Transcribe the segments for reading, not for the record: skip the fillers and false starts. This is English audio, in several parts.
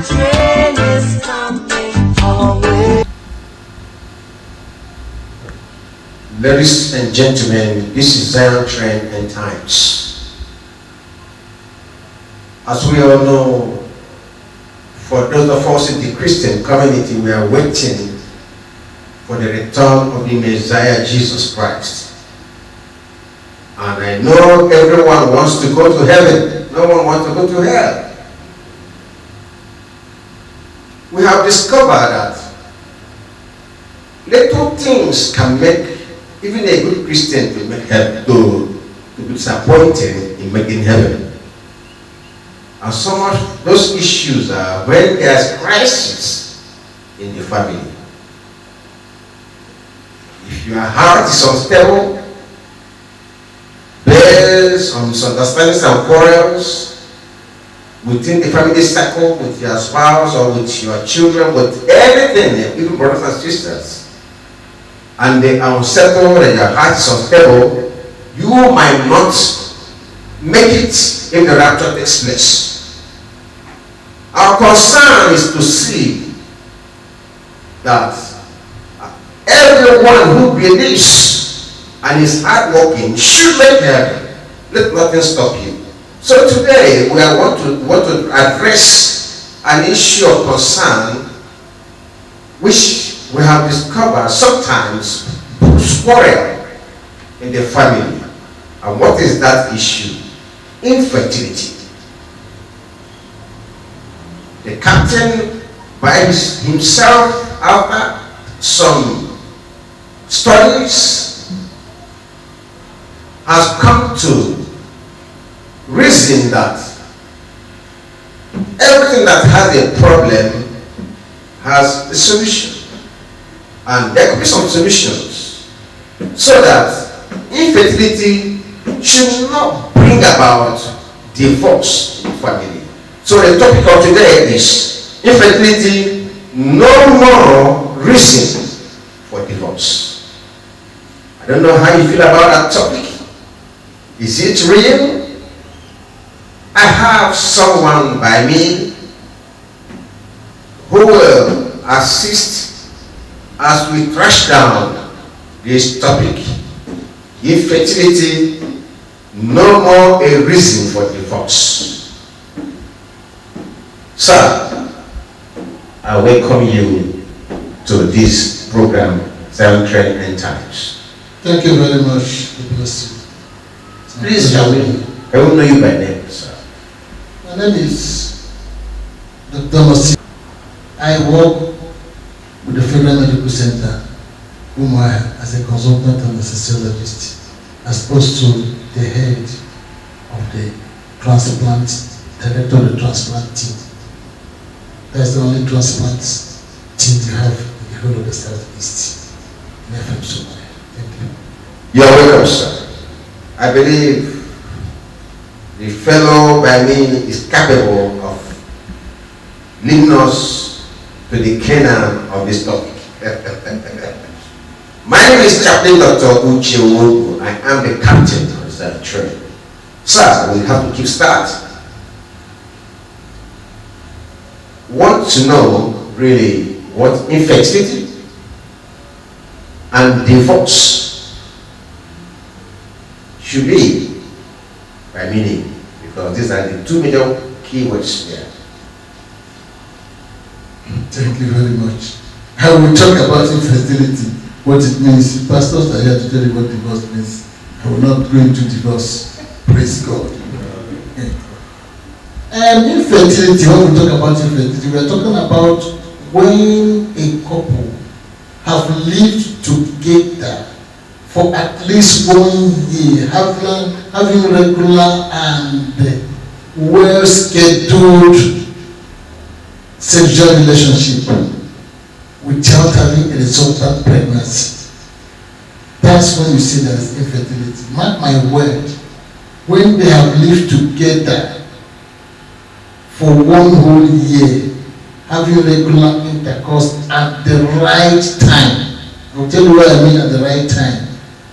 train is coming our way. Ladies and gentlemen, this is Zion Trend and Times. As we all know, for those of us in the Christian community, we are waiting for the return of the Messiah, Jesus Christ. And I know everyone wants to go to heaven. No one wants to go to hell. We have discovered that little things can make even a good Christian to make heaven, to be disappointed in making heaven. And so much those issues are when there's crisis in the family. If your heart is unstable, there's some misunderstandings and quarrels within the family circle, with your spouse or with your children, with everything, even brothers and sisters, and they are unsettled and your heart is unstable, you might not make it if the rapture takes place. Our concern is to see that everyone who believes and is hardworking should make heaven. Let nothing stop you. So today we want to address an issue of concern which we have discovered sometimes quarrel in the family. And what is that issue? Infertility. The captain by himself, after some studies, has come to reason that everything that has a problem has a solution. And there could be some solutions so that infertility should not bring about divorce in family. So the topic of today is infertility, no more reason for divorce. I don't know how you feel about that topic. Is it real? I have someone by me who will assist as we trash down this topic. Infertility, no more a reason for divorce. Sir, I welcome you to this program, Zion Trend and Times. Thank you very much. God bless you. Please tell me, I will know you by name, sir. My name is Dr. Masi. I work with the Federal Medical Center, whom I, as a consultant and anesthesiologist, as opposed to the head of the transplant, director of the transplant team. That's the only transplant team you have in the whole of the Southeast. In FM Somalia. Thank you. You're welcome, sir. I believe the fellow by me is capable of leading us to the Canaan of this topic. My name is Chaplain Dr. Uche Wogu. I am the captain of Zion Trend. Sir, we have to keep start. Want to know really what infertility and divorce should be by meaning, because these are the two major keywords here. Thank you very much. I will talk about infertility, what it means. The pastors are here to tell you what divorce means. I will not go into divorce. Praise God. Infertility, when we talk about infertility, we are talking about when a couple have lived together for at least 1 year, having regular and well-scheduled sexual relationship without having a resultant pregnancy. That's when you see there is infertility. Mark my word, when they have lived together for 1 whole year, having regular intercourse at the right time. I'll tell you what I mean at the right time.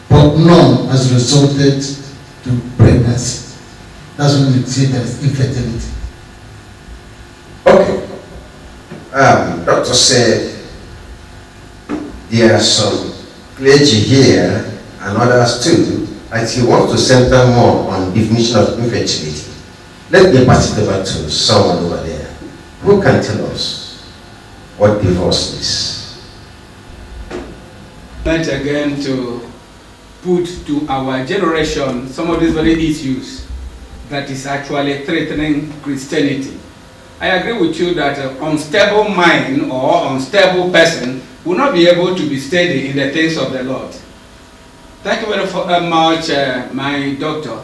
But none has resulted to pregnancy. That's when you see there is infertility. Okay. Doctor said there are some clergy here and others too, and he wants to center more on definition of infertility. Let me pass it over to someone over there who can tell us what divorce is. Meant again to put to our generation some of these very issues that is actually threatening Christianity. I agree with you that an unstable mind or unstable person will not be able to be steady in the things of the Lord. Thank you very much, my doctor.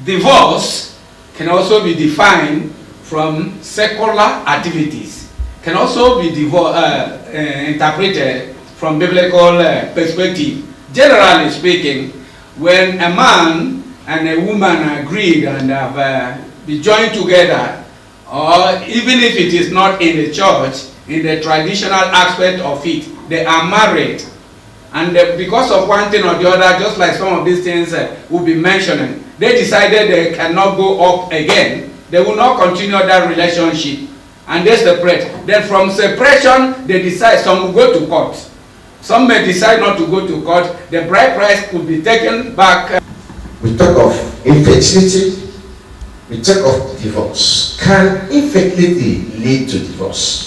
Divorce can also be defined from secular activities, can also be interpreted from biblical perspective. Generally speaking, when a man and a woman agreed and have been joined together, or even if it is not in the church, in the traditional aspect of it, they are married. And because of one thing or the other, just like some of these things we'll be mentioning, they decided they cannot go up again. They will not continue that relationship. And they separate. Then from separation, they decide some will go to court. Some may decide not to go to court. The bride price could be taken back. We talk of infertility. We talk of divorce. Can infertility lead to divorce?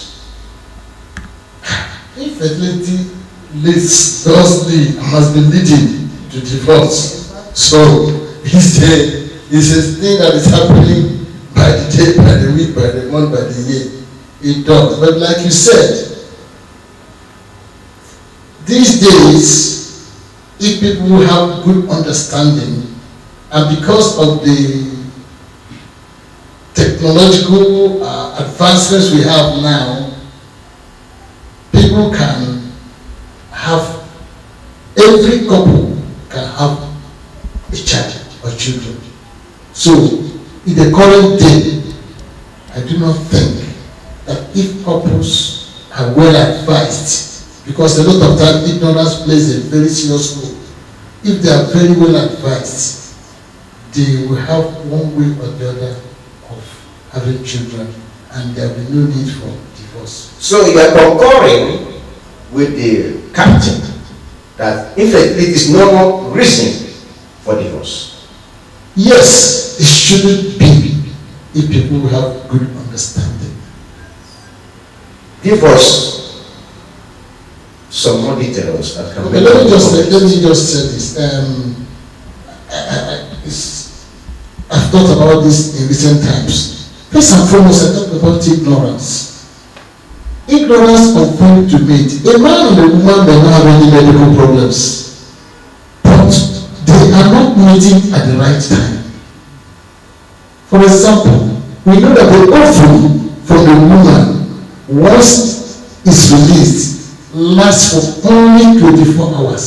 Infertility does lead, must be leading to divorce. So it's a thing that is happening by the day, by the week, by the month, by the year. It does. But like you said, these days, if people have good understanding, and because of the technological advancements we have now, people can have, every couple can have a child or children. So, in the current day, I do not think that if couples are well advised, because a lot of times ignorance plays a very serious role, if they are very well advised, they will have one way or the other of having children, and there will be no need for divorce. So you are concurring with the captain that infertility is no reason for divorce? Yes, it shouldn't be if people have good understanding. Divorce, some more details. Okay, let me just say this. I've thought about this in recent times. First and foremost, I talk about ignorance. Ignorance of when to meet. A man and a woman may not have any medical problems, but they are not meeting at the right time. For example, we know that the ovum from the woman, once it's released, lasts for only 24 hours.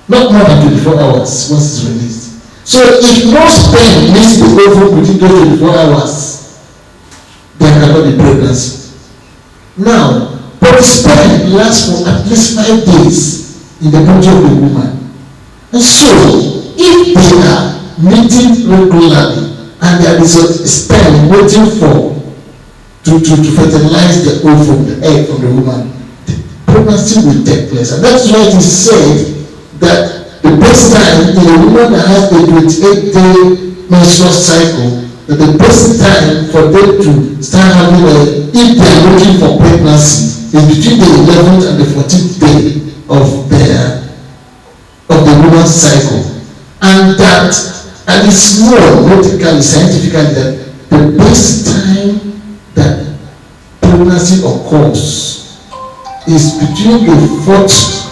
Not more than 24 hours once it's released. So if no sperm meets the ovum within those 24 hours, there cannot be pregnancy. Now, but the sperm lasts for at least 5 days in the body of the woman. And so, if they are meeting regularly and there is a sperm waiting to fertilize the ovum, the egg from the woman, the pregnancy will take place. And that's why it is said that the best time in a woman that has a 28-day menstrual cycle, that the best time for them to start having if they are looking for pregnancy, is between the 11th and the 14th day of the woman's cycle. And it's more medically, scientifically, that the best time that pregnancy occurs is between the 4th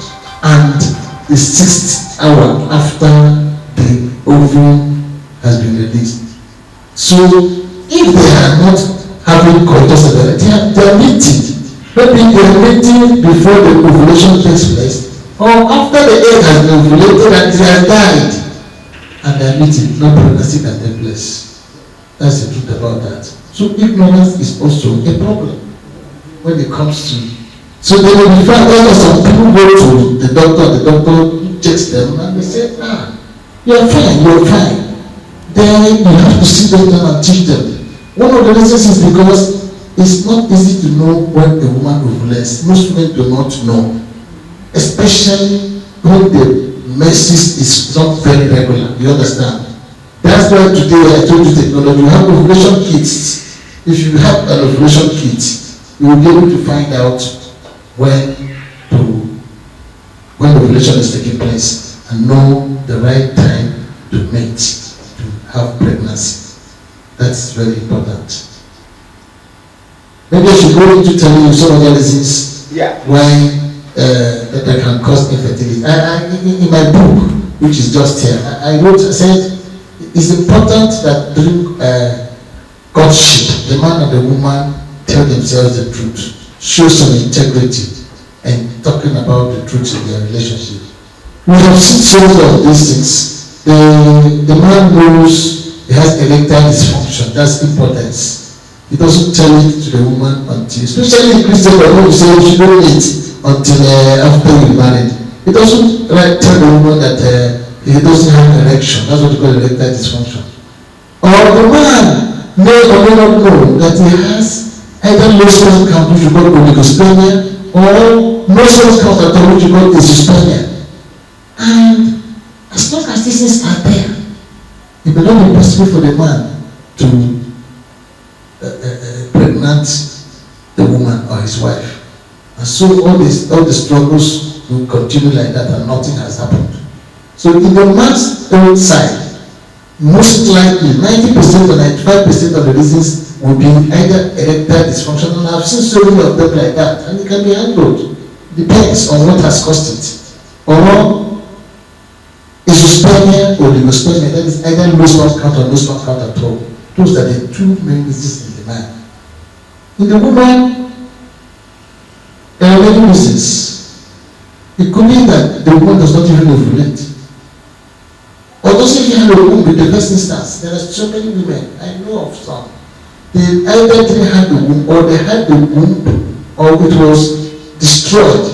and the 6th hour after the ovum has been released. So, if they are not having coitus, they are meeting. Maybe they are meeting before the ovulation takes place, or after the egg has been ovulated and it has died, and they are meeting. No pregnancy can take place. That's the truth about that. So, ignorance is also a problem when it comes to. So, they will be found that some people go to the doctor checks them, and they say, you're fine. Then you have to sit them down and teach them. One of the reasons is because it's not easy to know when a woman ovulates. Most women do not know, especially when the menses is not very regular. You understand? That's why today I told you technology. You have ovulation kits. If you have an ovulation kit, you will be able to find out when ovulation is taking place and know the right time to mate, to have pregnancy. That's very important. Maybe I should go into telling you some other reasons why that can cause infertility. In my book, which is just here, I said it's important that during courtship, the man and the woman tell themselves the truth, show some integrity, and talking about the truth in their relationship. We have seen so many of these things. The man knows he has erectile dysfunction. That's importance. He doesn't tell it to the woman until, especially in Christian, when you say you should know it until after you married. He doesn't tell the woman that he doesn't have erection. That's what we call erectile dysfunction. Or the man may or may not know that he has either low sperm count, which we call oligospermia, or no sperm count at all, which we call azoospermia. And as long as these things are there, it may not be possible for the man to pregnant the woman or his wife. And so all the struggles will continue like that and nothing has happened. So in the man's own side, most likely 90% or 95% of the reasons will be either erectile dysfunction, and I've seen so many of them like that, and it can be handled. Depends on what has caused it. Or azoospermia or oligospermia, that is either low sperm count or no sperm count at all. Those are the two main reasons in the man. In the woman, there are many reasons. It could be that the woman does not even ovulate. Or doesn't even have a womb in the first instance. There are so many women, I know of some. They either didn't have the womb, or they had the womb, or it was destroyed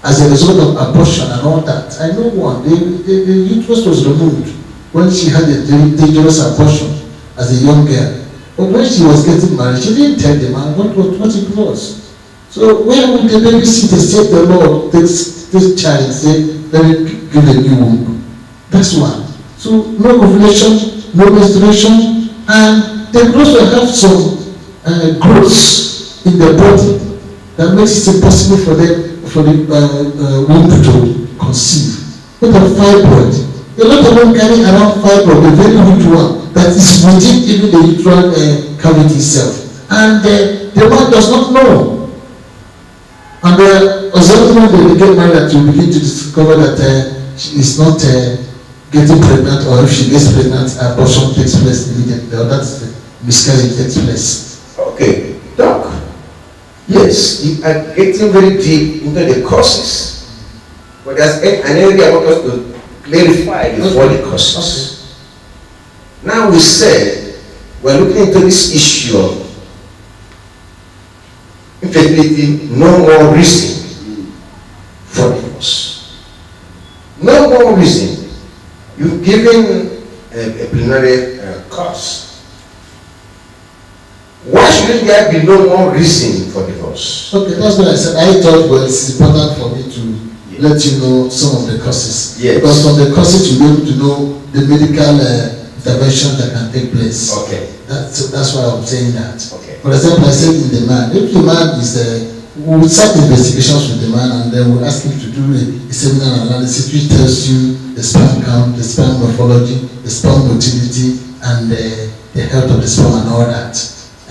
as a result of abortion and all that. I know one, the uterus was removed when she had a dangerous abortion as a young girl. But when she was getting married, she didn't tell the man what it was. So where would the baby sit except the Lord takes this child and say, let me give a new womb? That's one. So no ovulation, no menstruation, and they could also have some growths in their body that makes it impossible for the womb to conceive. What a fibroid. A lot of them carry around fibroid, a very huge one that is within even the uterine cavity itself, and the man does not know. And when they get married, that you begin to discover that she is not getting pregnant, or if she gets pregnant, abortion takes place immediately, or that miscarriage takes place. Okay, Doc. Yes, you are getting very deep into the causes, but there's an area I want us to clarify before the causes. Okay. Now we said we're looking into this issue of infertility, no more reason for divorce. No more reason. You've given a preliminary cause. Why shouldn't there be no more reason for divorce? Okay, that's what I said. I thought, well, it's important for me to let you know some of the causes. Yes. Because from the causes you'll be able to know the medical intervention that can take place. Okay. That's why I'm saying that. Okay. For example, I said in the man, if the man is we will start investigations with the man, and then we'll ask him to do a seminal analysis which tells you the sperm count, the sperm morphology, the sperm motility, and the health of the sperm and all that.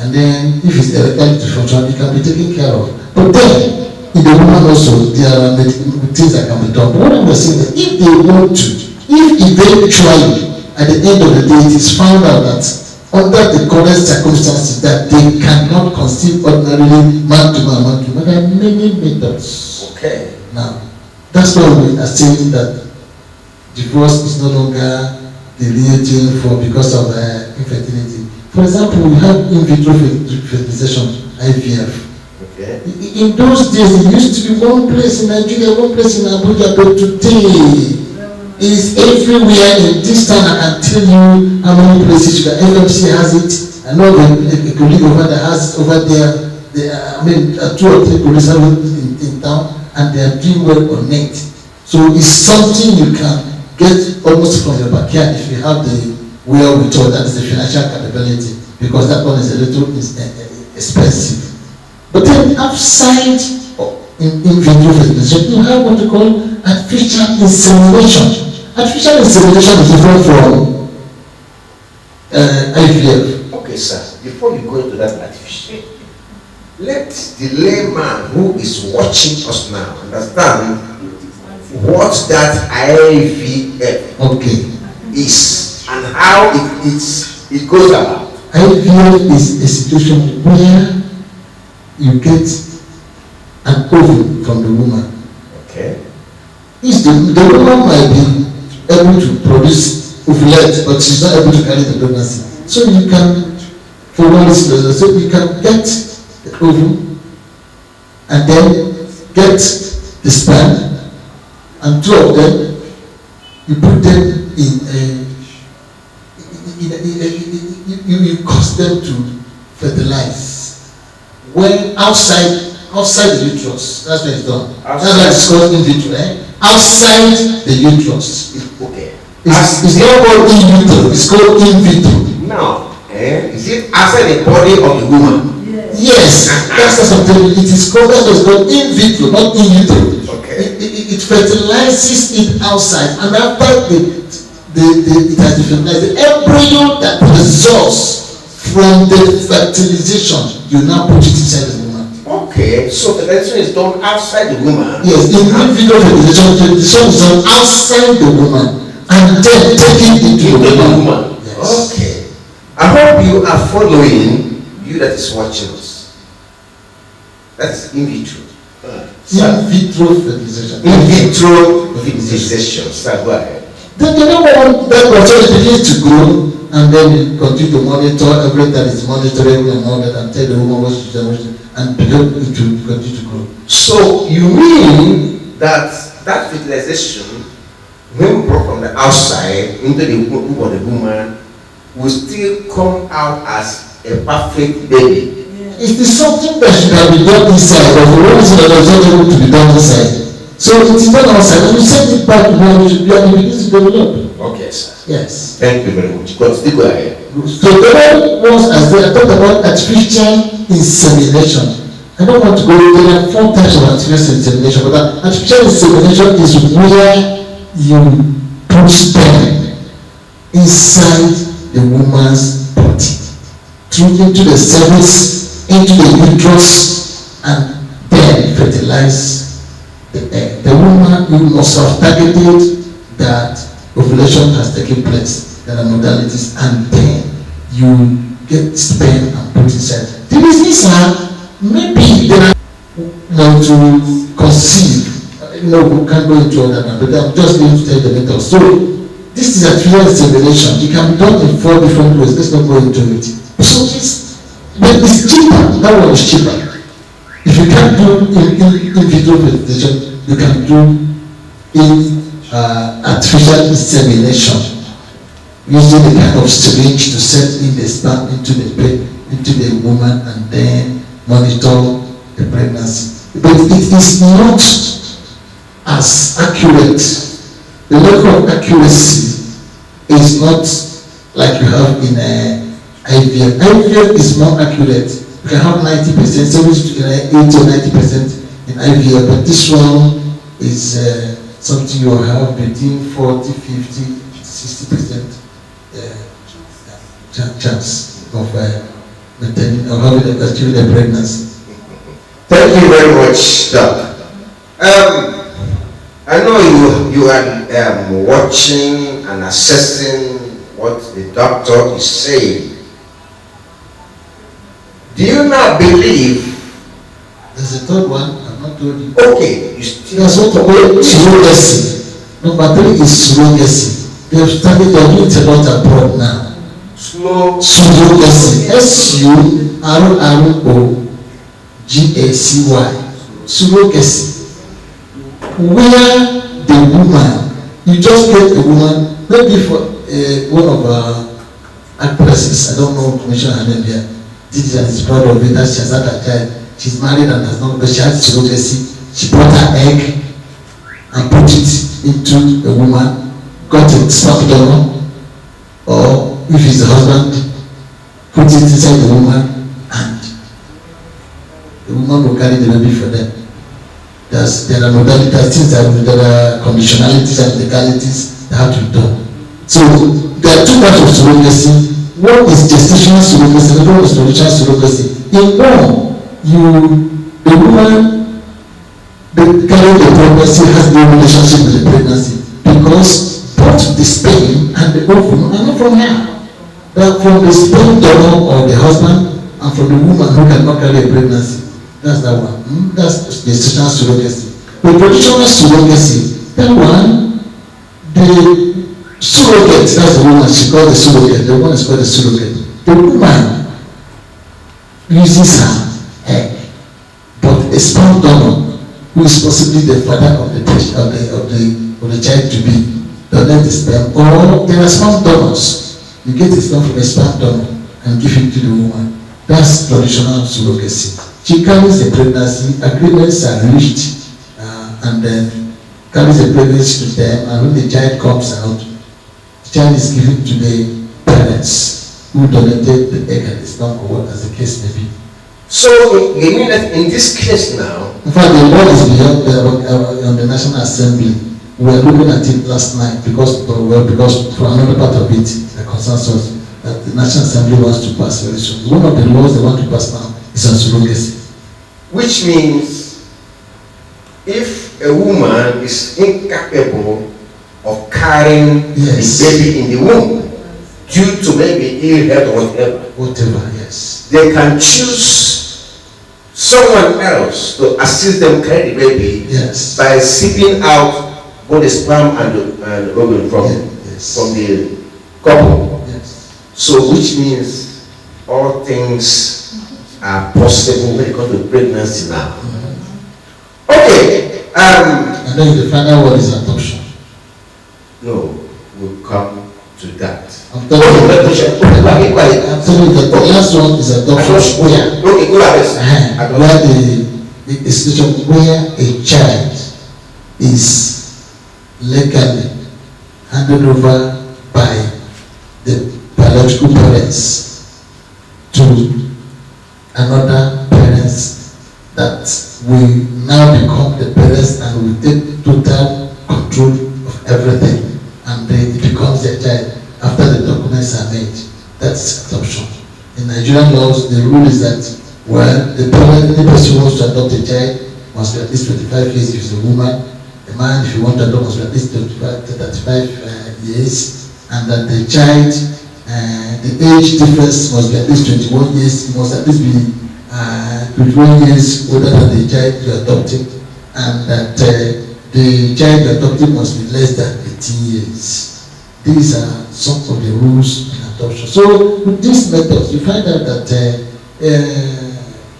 And then if it's erectile dysfunction, it can be taken care of. But then in the woman also, there are things that can be done. But what I'm saying is, if they want to, if eventually at the end of the day it is found out that under the current circumstances that they cannot conceive ordinarily man to man, there are many methods. Okay. Now, that's why we are saying that divorce is no longer the real thing because of infertility. For example, we have in vitro fertilization, IVF. Okay. In those days, it used to be one place in Nigeria, one place in Abuja, but today it is everywhere in this town. I can tell you how many places. The FMC has it. I know the colleague over there has it over there. I mean, 2 or 3 colleagues have it in town, and they are doing well on it. So it's something you can get almost from your backyard if you have the wherewithal, that is the financial capability, because that one is a little expensive. But then outside in vitro fertilization, you have what you call artificial insemination. Artificial insemination is different from IVF. Okay, sir, before you go into that artificial, let the layman who is watching us now understand what that IVF is and how it goes about. IVF is a situation where you get an ovum from the woman. Okay. The woman might be able to produce ovulate, but she's not able to carry the pregnancy. So you can, for one reason, so you can get the ovum and then get the sperm, and 2 of them, you put them you cause them to fertilize. When outside the uterus, that's when it's done. That's why it's called in vitro, outside the uterus. Okay. It's not called in vitro, it's called in vitro. Now, is it outside the body of the woman? Yes, that's what I'm telling you. It is called, that's what's called in vitro, not in utero. Okay. It fertilizes it outside, and after it has been fertilized, the embryo that results from the fertilization, you now put it inside the woman. Okay, so fertilization is done outside the woman. Yes, in vitro fertilization is done outside the woman and then taken into the woman. Yes. Okay. I hope you are following, you that is watching us. That's in vitro. In vitro fertilization. In vitro fertilization. So go ahead. Then the number one, that process begins to grow, and then you continue to monitor everything that is monitoring and all that, and tell the woman what she's doing, and begin to continue to grow. So you mean that fertilization, when brought from the outside into the womb of the woman, will still come out as a perfect baby? It is something that should have been done inside, but for one reason that was not able to be done inside. So it is done outside, and you send it back to where it should be, and it begins to develop. Okay, sir. Yes. Thank you very much. But still go ahead. So the other ones, as I talked about artificial insemination. I don't want to go there. There are 4 types of artificial insemination, but artificial insemination is where you put sperm inside the woman's body, through into the cervix, into the uterus, and then fertilize the egg. The woman, you must have targeted that ovulation has taken place. There are modalities, and then you get sperm and put inside. The reasons are maybe they are to conceive. We can't go into all that, but I'm just going to tell you the method. So this is artificial insemination. It can be done in 4 different ways. Let's not go into it. So but it's cheaper. That one is cheaper. If you can't do in vitro fertilization, you can do artificial insemination using a kind of syringe to set in the sperm into the woman and then monitor the pregnancy. But it is not as accurate. The level of accuracy is not like you have in IVF. IVF is more accurate. You can have 90%, 80 or 90% in IVF, but this one is something you have between 40, 50, 60% chance of maintaining or having achieving a pregnancy. Thank you very much, Doc. I know you are watching and assessing what the doctor is saying. Do you not believe? There's a third one, I've not told you. Okay, you still. There's what we call surrogacy. Number 3 is surrogacy. They are doing it a lot abroad now. Surrogacy. SURROGACY. Surrogacy. Where the woman, you just get the woman, maybe for one of our actresses, I don't know to mention her name here, did it and is proud of it, that she has had a child. She's married and has not, but she has surrogacy. She brought her egg and put it into a woman, got a sperm donor, or if he's the husband, put it inside the woman, and the woman will carry the baby for them. There are modalities, there are conditionalities and legalities that have to be done. So there are two types of surrogacy. One is gestational surrogacy, the other is traditional surrogacy. In one, the woman carrying the pregnancy has no relationship with the pregnancy because both the sperm and the ovum are not from her. They are from the sperm donor or the husband and from the woman who cannot carry a pregnancy. That's that one. That's the gestational surrogacy. The traditional surrogacy, that one, the surrogate, that's the woman, she called the surrogate. The woman is called the surrogate. The woman uses her egg, but a sperm donor, who is possibly the father of the child to be, donate the sperm. Or there are sperm donors. You get the sperm from a sperm donor and give it to the woman. That's traditional surrogacy. She carries the pregnancy, agreements are reached, and then carries the pregnancy to them, and when the child comes out, the child is given to the parents who donated the egg and the sperm, or what as the case may be. So you mean that in this case now? In fact, the law is beyond on the National Assembly. We were looking at it last night because for another part of it, the consensus that the National Assembly wants to pass very soon. One of the laws they want to pass now is on surrogacy. Which means if a woman is incapable of carrying Yes. the baby in the womb due to maybe ill health or whatever, Yes. they can choose someone else to assist them carry the baby Yes. by sipping out both the sperm and the ovum from the couple. Yes. So which means all things are possible when it comes to pregnancy now. Okay. And then the final one is adoption. No, we'll come to that. I'm telling you that the last one is adoption. Okay, go ahead. Where the situation where a child is legally handed over by the biological parents to another parents that will now become the parents and will take total control of everything, and then it becomes their child after the documents are made. That's adoption. In Nigerian laws, the rule is that the parent, any person who wants to adopt a child must be at least 25 years if it's a woman. A man, if you want to adopt, must be at least 35 years, and that the child, the age difference must be at least 21 years. It must at least be 21 years older than the child you're adopting, and that the child you're adopting must be less than 18 years. These are some of the rules in adoption. So with these methods, you find out that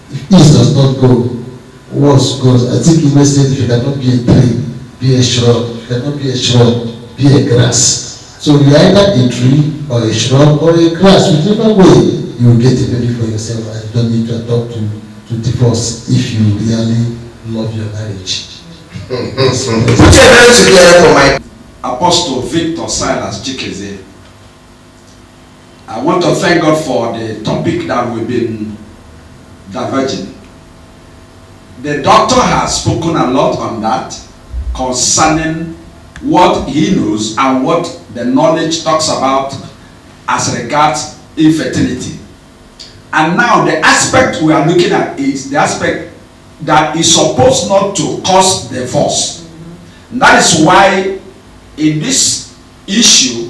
if this does not go, worse goes. I think he said if you cannot be a tree, be a shrub. If you cannot be a shrub, be a grass. So you're either a tree or a shrub or a grass. Whichever way, you will get a baby for yourself, and you don't need to adopt to divorce if you really love your marriage. Put your hands together for my Apostle Victor Silas Jikeze. I want to thank God for the topic that we've been diverging. The doctor has spoken a lot on that concerning what he knows and what the knowledge talks about as regards infertility. And now the aspect we are looking at is the aspect that is supposed not to cause divorce. And that is why in this issue,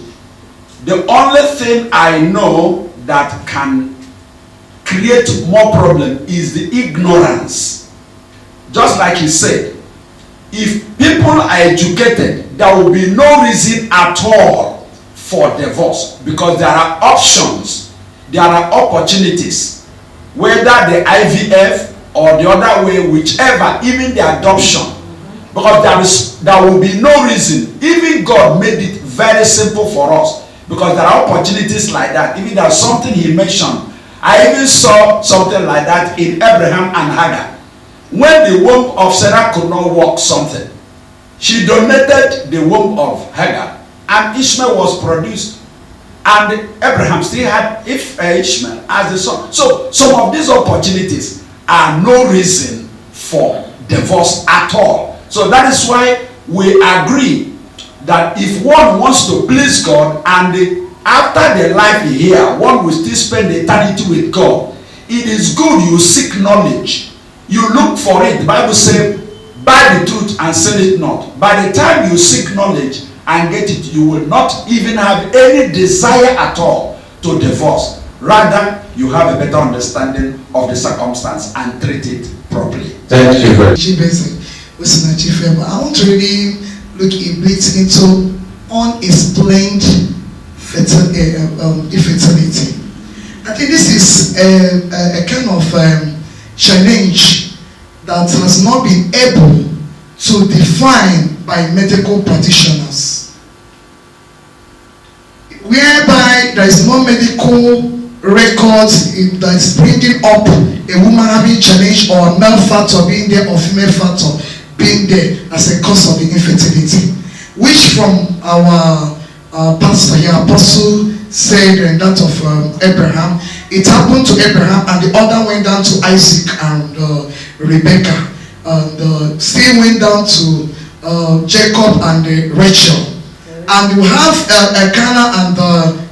the only thing I know that can create more problem is the ignorance. Just like he said, if people are educated, there will be no reason at all for divorce, because there are options, there are opportunities, whether the IVF or the other way, whichever, even the adoption, because there will be no reason. Even God made it very simple for us, because there are opportunities like that. Even there's something he mentioned I even saw something like that in Abraham and Hagar. When the womb of Sarah could not work something, she donated the womb of Hagar, and Ishmael was produced. And Abraham still had Ishmael as the son. So some of these opportunities are no reason for divorce at all. So that is why we agree that if one wants to please God and after the life here, one will still spend eternity with God, it is good you seek knowledge. You look for it. The Bible says, buy the truth and sell it not. By the time you seek knowledge and get it, you will not even have any desire at all to divorce. Rather, you have a better understanding of the circumstance and treat it properly. Thank you very much. I want to really look a bit into unexplained infertility. I think this is a kind of challenge that has not been able to define by medical practitioners, whereby there is no medical record that is bringing up a woman having challenge or a male factor being there or female factor being there as a cause of the infertility, which from our pastor here, apostle, said in that of Abraham, it happened to Abraham and the other went down to Isaac and Rebecca, and still went down to Jacob and Rachel, and you have Elkanah and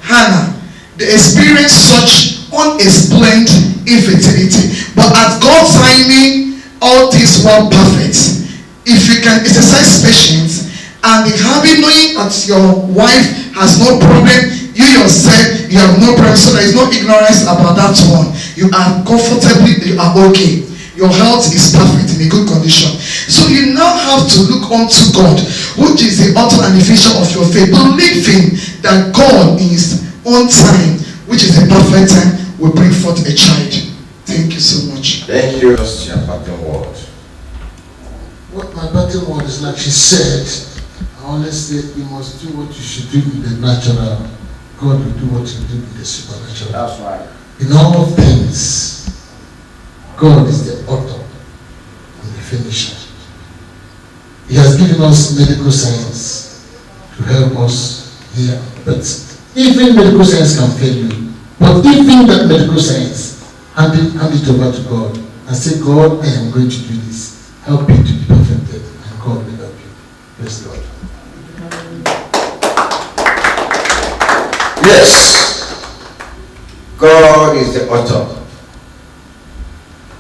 Hannah. They experienced such unexplained infertility, but at God's timing all things were perfect. If you can exercise patience and having knowing that your wife has no problem, you yourself, you have no problem, so there is no ignorance about that one. You are comfortably, you are okay. Your health is perfect, in a good condition. So you now have to look unto God, which is the author and the finisher of your faith, believing that God in his own time, which is the perfect time, will bring forth a child. Thank you so much. Thank you. Just your parting word. What my parting word is, like she said, I always say you must do what you should do in the natural. God will do what you do in the supernatural. That's right. In all things, God is the author and the finisher. He has given us medical science to help us here. But even medical science can fail you. But even that medical science, hand it over to God and say, God, I am going to do this. Help me to be perfected, and God will help you. Praise God. Yes, God is the author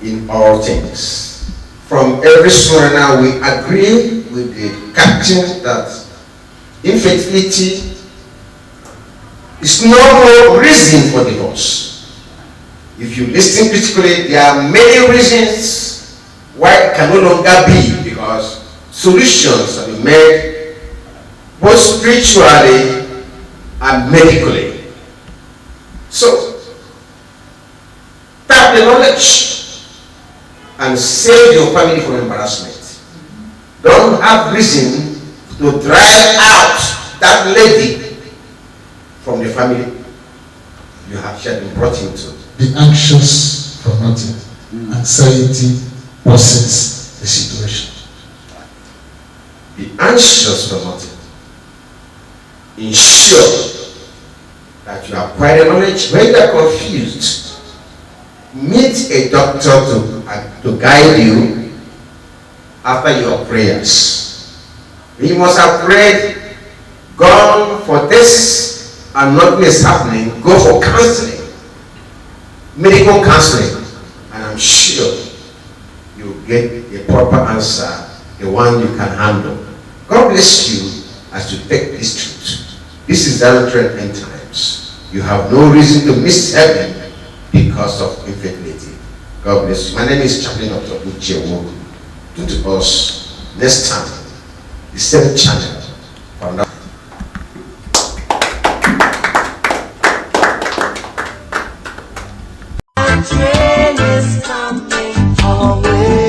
in all things. From every surrender, we agree with the captain that infertility is no more reason for divorce. If you listen critically, there are many reasons why it can no longer be, because solutions have been made both spiritually and medically. So, tap the knowledge and save your family from embarrassment. Don't have reason to drive out that lady from the family you have been brought into. Be anxious for nothing. Anxiety worsens the situation. Be anxious for nothing. Ensure that you acquire the knowledge. When you are confused, meet a doctor to guide you after your prayers. You must have prayed, gone for this, and nothing is happening. Go for counseling, medical counseling, and I'm sure you get the proper answer, the one you can handle. God bless you as you take this truth. This is the end times. You have no reason to miss heaven because of infertility. God bless you. My name is Chaplain Dr. Uche Wogu. Do to us next time the same channel.